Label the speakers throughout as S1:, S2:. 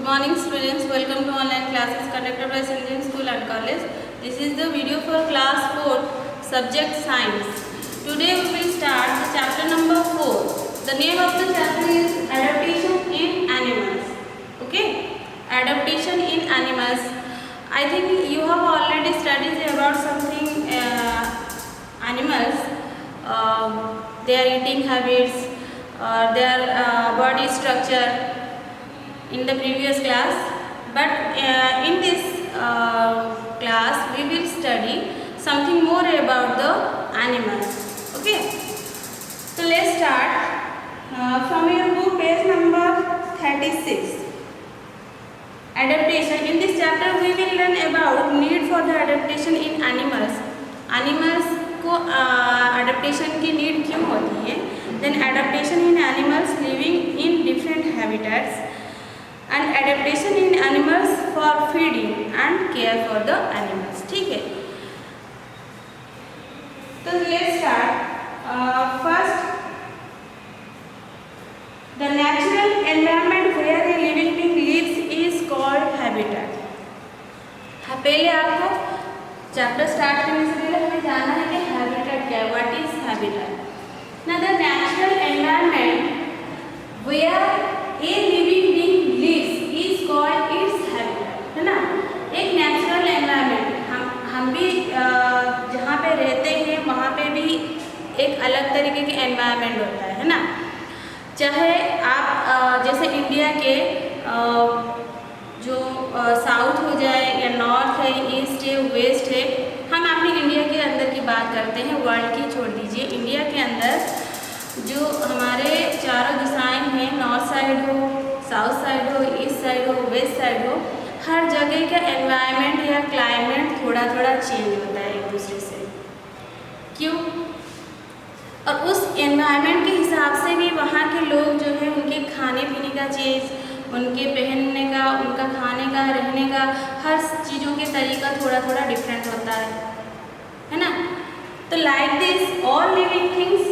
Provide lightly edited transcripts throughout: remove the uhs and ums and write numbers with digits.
S1: morning students, welcome to online classes conducted by St. James School and College. This is the video for class 4 subject science. Today we will start the chapter number 4. The name of the chapter is adaptation in animals. Okay, adaptation in animals. I think you have already studied about something animals, their eating habits, their body structure in the previous class, but in this class we will study something more about the animals. Okay, so let's start from your book, page number 36. Adaptation. In this chapter we will learn about need for the adaptation in animals. Animals को adaptation की need क्यों होती है? Then adaptation in animals living in different habitats and adaptation in animals for feeding and care for the animals. ठीक है, तो let's start. First, the natural environment where a living being lives is called habitat. पहले आपको chapter start करने से पहले हमें जानना है कि हैबिटेट क्या है. What is habitat? Now the natural environment where a living being lives is called its habitat. है ना, एक नेचुरल एनवायरनमेंट, हम भी जहाँ पे रहते हैं वहाँ पे भी एक अलग तरीके के एनवायरनमेंट होता है ना. चाहे आप जैसे इंडिया के जो साउथ हो जाए या नॉर्थ है, ईस्ट है, वेस्ट है, हम अपनी इंडिया के अंदर की बात करते हैं, वर्ल्ड की छोड़ दीजिए. इंडिया के अंदर जो हमारे चारों दिशाएं हैं, नॉर्थ साइड हो, साउथ साइड हो, ईस्ट साइड हो, वेस्ट साइड हो, हर जगह का एनवायरनमेंट या क्लाइमेट थोड़ा थोड़ा चेंज होता है एक दूसरे से. क्यों? और उस एनवायरनमेंट के हिसाब से भी वहाँ के लोग जो है उनके खाने पीने का चीज़, उनके पहनने का, उनका खाने का, रहने का, हर चीज़ों के तरीका थोड़ा थोड़ा डिफरेंट होता है ना. तो like this all living things,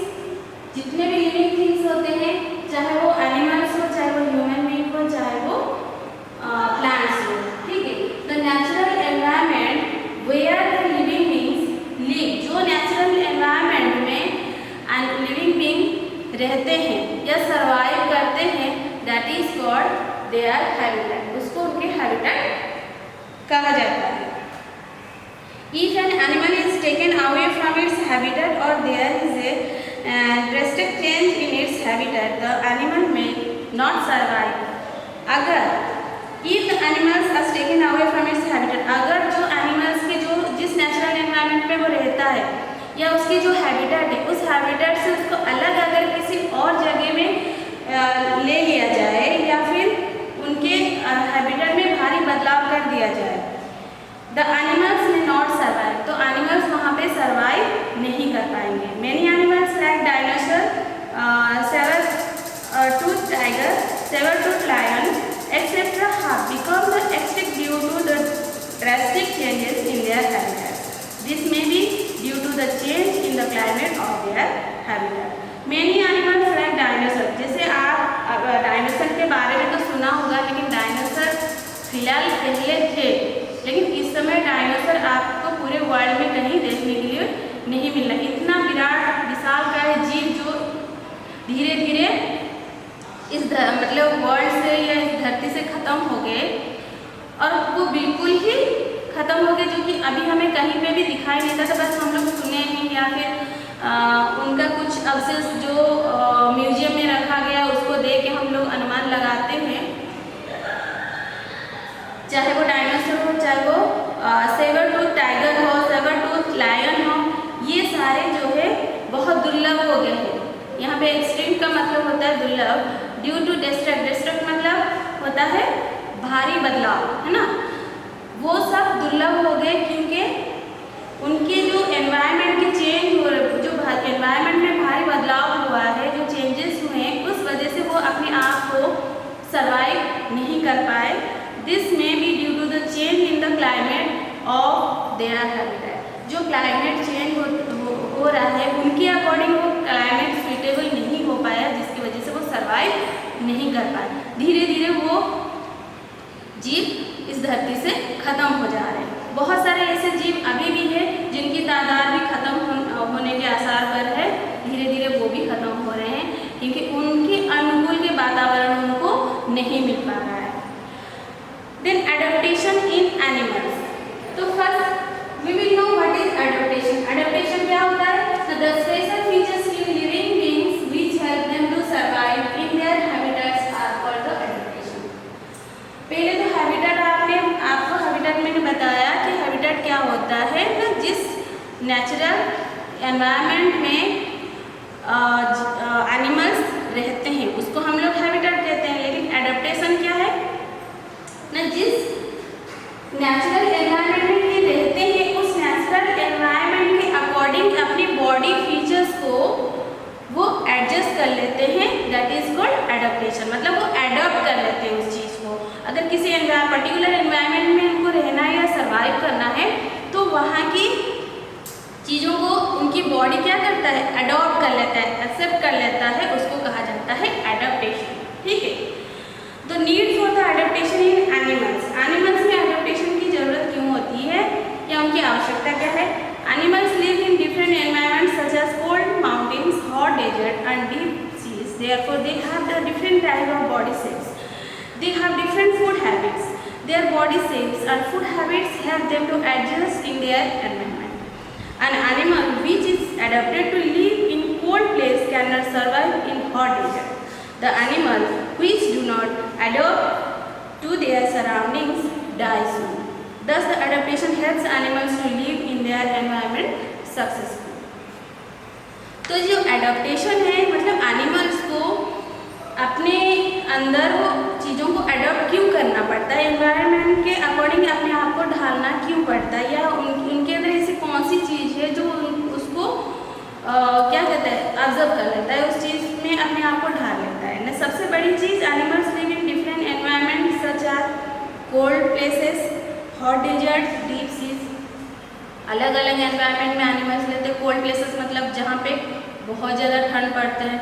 S1: जितने भी लिविंग थिंग्स होते हैं, चाहे वो एनिमल्स हो, चाहे वो ह्यूमन बीइंग हो, चाहे वो प्लांट्स हो, ठीक है. The natural environment where the living beings live, जो नेचुरल एनवायरनमेंट में लिविंग बीइंग रहते हैं या सर्वाइव करते हैं, that is called their habitat. उसको उनके हैबिटेट कहा जाता है. If an animal is taken away from its habitat or there is a drastic change in its habitat, the animal may not survive. अगर if the animals are taken away from its habitat, अगर जो animals के जो जिस natural environment में वो रहता है या उसकी जो हैबिटेट है, उस हैबिटेट से उसको अलग अगर किसी और जगह में ले लिया जाए या फिर उनके हैबिटेट में भारी बदलाव कर दिया जाए, the animals may not survive, तो एनिमल्स वहाँ पे सर्वाइव नहीं कर पाएंगे. Many animals like dinosaur, saber tooth tiger, saber tooth lion etcetera have become the extinct due to the drastic changes in their habitat. This may be due to the change in the climate of their habitat. Many animals like dinosaur, जैसे आप dinosaur के बारे में तो सुना होगा, लेकिन dinosaur फिलहाल पहले थे, लेकिन इस समय डायनासोर आपको पूरे वर्ल्ड में कहीं देखने के लिए नहीं मिल रहा. इतना विराट विशाल का है जीव जो धीरे धीरे इस मतलब वर्ल्ड से या इस धरती से ख़त्म हो गए, और वो बिल्कुल ही ख़त्म हो गए, जो कि अभी हमें कहीं पे भी दिखाई नहीं देता. बस हम लोग सुने हैं या फिर उनका कुछ अवशेष जो म्यूजियम में रखा गया उसको देख के हम लोग अनुमान लगाते हैं. चाहे वो डायनासोर हो, चाहे वो सेवर-टूथ टाइगर हो, सेवर-टूथ लायन हो, ये सारे जो है बहुत दुर्लभ हो गए हैं. यहाँ पे एक्सट्रीम का मतलब होता है दुर्लभ. ड्यू टू डिस्ट्रक्ट, डिस्ट्रक्ट मतलब होता है भारी बदलाव, है ना. वो सब दुर्लभ हो गए क्योंकि उनके जो एनवायरनमेंट के चेंज हो, जो एनवायरनमेंट में भारी बदलाव हुआ है, जो चेंजेस हुए, उस वजह से वो अपने आप को सर्वाइव नहीं कर पाए. This may be due to the change in the climate of their habitat. जो क्लाइमेट चेंज हो रहा है उनके अकॉर्डिंग वो क्लाइमेट सुइटेबल नहीं हो पाया, जिसकी वजह से वो सर्वाइव नहीं कर पाए. धीरे धीरे वो जीव इस धरती से खत्म हो जा रहे हैं। बहुत सारे ऐसे जीव अभी भी हैं जिनकी तादाद भी खत्म होने के आसार पर है, धीरे धीरे वो भी खत्म हो रहे हैं क्योंकि उनके अनुकूल के वातावरण उनको नहीं मिल पा रहा है। Then adaptation in animals. तो first we will know what is adaptation. Adaptation क्या होता है? The special features in living beings which help them to survive in their habitats are called the adaptation. पहले तो हैबिटेट आपको habitat मैंने बताया कि हैबिटेट क्या होता है, तो जिस नेचुरल एनवायरनमेंट में एनिमल्स रहते हैं उसको हम लोग हैबिटेट कहते हैं। लेकिन एडेप्टेशन क्या है ना, जिस नेचुरल एनवायरनमेंट में ये रहते हैं उस नेचुरल एनवायरनमेंट के अकॉर्डिंग अपनी बॉडी फीचर्स को वो एडजस्ट कर लेते हैं, दैट इज कॉल्ड एडेप्टेशन। मतलब वो एडॉप्ट कर लेते हैं उस चीज़ को। अगर किसी पर्टिकुलर एनवायरनमेंट में उनको रहना है या सर्वाइव करना है तो वहाँ की चीज़ों को उनकी बॉडी क्या करता है, अडॉप्ट कर लेता है, एक्सेप्ट कर लेता है, उसको कहा जाता है एडेप्टेशन। ठीक है, तो need for the adaptation in animals. Animals में एडेप्टेशन की जरूरत क्यों होती है या उनकी आवश्यकता क्या है? Animals live in different environments such as cold mountains, hot desert and deep seas. Therefore they have the different type of body shapes. They have different food habits. Their body shapes and food habits help them to adjust in their environment. An animal which is adapted to live in cold place cannot survive in hot desert. The animals which do not adapt to their surroundings die soon. Thus, the adaptation helps animals to live in their environment successfully. तो जो adaptation है मतलब animals को अपने अंदर वो चीज़ों को अडॉप्ट क्यों करना पड़ता है, एनवायरनमेंट के अकॉर्डिंग अपने आप को ढालना क्यों पड़ता है, या उनके अंदर ऐसी कौन सी चीज़ है जो उसको क्या कहते हैं ऑब्जर्व कर लेता है, उस चीज़ में अपने आप को ढाल लेता है ना। सबसे बड़ी चीज़ animals live in different environment such as cold places, hot desert, deep seas. अलग अलग एनवायरनमेंट में एनिमल्स रहते हैं। कोल्ड प्लेसेस मतलब जहाँ पे बहुत ज़्यादा ठंड पड़ता है,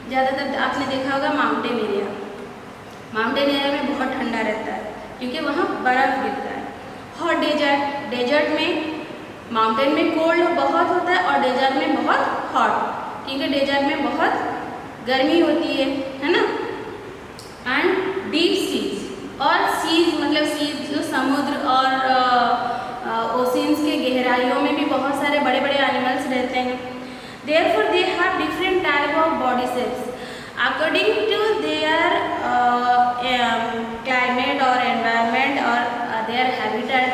S1: ज़्यादातर आपने देखा होगा माउंटेन एरिया में बहुत ठंडा रहता है क्योंकि वहाँ बर्फ़ गिरता है। हॉट डेजर्ट में माउंटेन में कोल्ड बहुत होता है और डेजर्ट में बहुत हॉट, क्योंकि डेजर्ट में बहुत गर्मी होती है ना। एंड डीप सीज, और सीज मतलब सीज जो समुद्र और ओशियंस के गहराइयों में भी बहुत सारे बड़े बड़े एनिमल्स रहते हैं। Therefore, they have different type of body shapes according to their climate or environment or their habitat.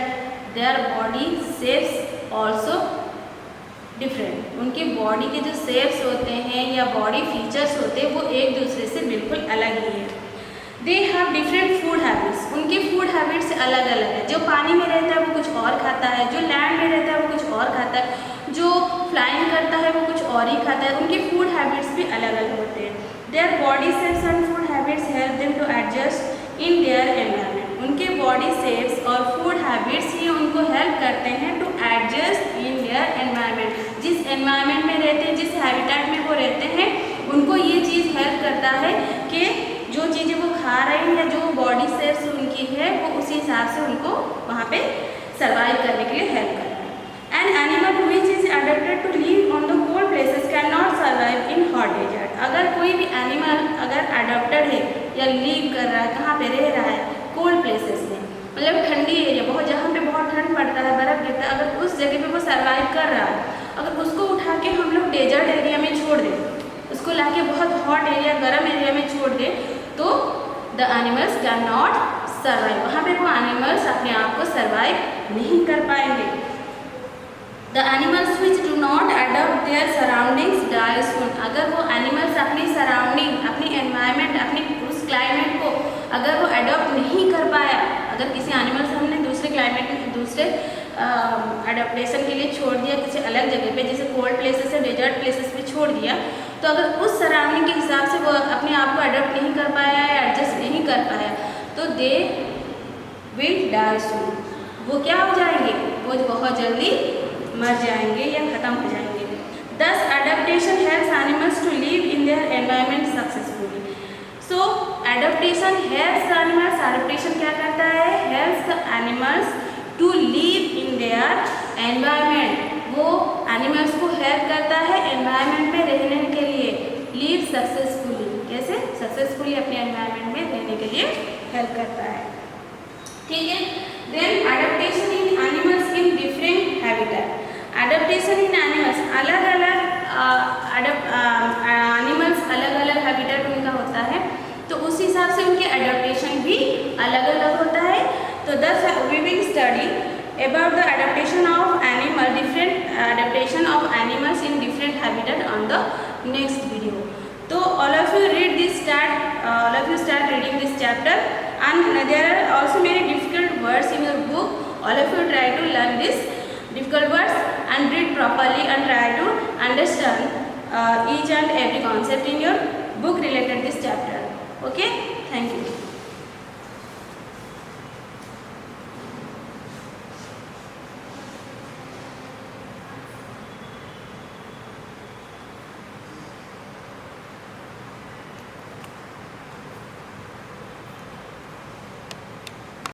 S1: Their body shapes also different. उनके बॉडी के जो शेप्स होते हैं या बॉडी फीचर्स होते हैं वो एक दूसरे से बिल्कुल अलग ही है। They have different food habits. उनके फूड हैबिट्स अलग अलग है। जो पानी में रहता है वो कुछ और खाता है, जो लैंड में रहता है वो कुछ और खाता है, जो फ्लाइंग करता है वो कुछ और ही खाता है। उनके फूड हैबिट्स भी अलग अलग होते हैं। Their body shapes and food habits help them to adjust in their environment. उनके बॉडी शेप्स और फूड हैबिट्स ही उनको हेल्प करते हैं to adjust in their environment. जिस एनवायरनमेंट में रहते हैं, जिस हैबिटेट में वो रहते हैं, उनको ये चीज़ हेल्प करता है कि जो चीज़ें वो खा रहे हैं या जो बॉडी शेप्स उनकी है वो उसी हिसाब से उनको वहाँ पे सर्वाइव करने के लिए हेल्प करता है। An animal which is adapted to live on the cold places can not survive in hot desert. अगर कोई भी एनिमल अगर अडेप्टेड है या लिव कर रहा है, कहाँ पे रह रहा है, कोल्ड प्लेसेस में, मतलब ठंडी एरिया, बहुत जहाँ पे बहुत ठंड पड़ता है, बर्फ़ गिरता है, अगर उस जगह पे वो सर्वाइव कर रहा है, अगर उसको उठा के हम लोग डेजर्ट एरिया में छोड़ दें, उसको ला के बहुत हॉट एरिया, गर्म एरिया में छोड़ दें, तो the animals can not survive. वहाँ पे वो एनिमल्स अपने आप को सर्वाइव नहीं कर पाएंगे। The animals which do not adopt their surroundings die soon. अगर वो एनिमल्स अपनी सराउंडिंग, अपनी एनवायरनमेंट, अपनी उस क्लाइमेट को अगर वो अडॉप्ट नहीं कर पाया, अगर किसी एनिमल से हमने दूसरे क्लाइमेट में, दूसरे अडोप्टेशन के लिए छोड़ दिया किसी अलग जगह पे, जैसे कोल्ड प्लेसेस या डेजर्ट प्लेसेस पे छोड़ दिया, तो अगर उस सराउंडिंग के हिसाब से वो अपने आप को अडॉप्ट नहीं कर पाया या एडजस्ट नहीं कर पाया, तो दे विल डाई सून। वो क्या हो जाएंगे, वो बहुत जल्दी मर जाएंगे या ख़त्म हो जाएंगे। Thus adaptation helps animals to live in their environment successfully. So adaptation helps animals, adaptation क्या करता है, helps animals to live in their environment, वो एनिमल्स को हेल्प करता है एनवायरनमेंट में रहने के लिए, लिव सक्सेसफुली, कैसे सक्सेसफुली अपने एनवायरनमेंट में रहने के लिए हेल्प करता है, ठीक है। Then adaptation in animals in different habitat, adaptation in animals, अलग अलग एनिमल्स अलग अलग हैबिटेट उनका होता है, तो उस हिसाब से उनके एडाप्टेशन भी अलग अलग होता है। तो thus we will study about the adaptation of animal, different adaptation of animals in different habitat on the next video. So all of you read this all of you start reading this chapter, and there are also many difficult words in your book. All of you try to learn this difficult words and read properly and try to understand each and every concept in your book related this chapter. Okay.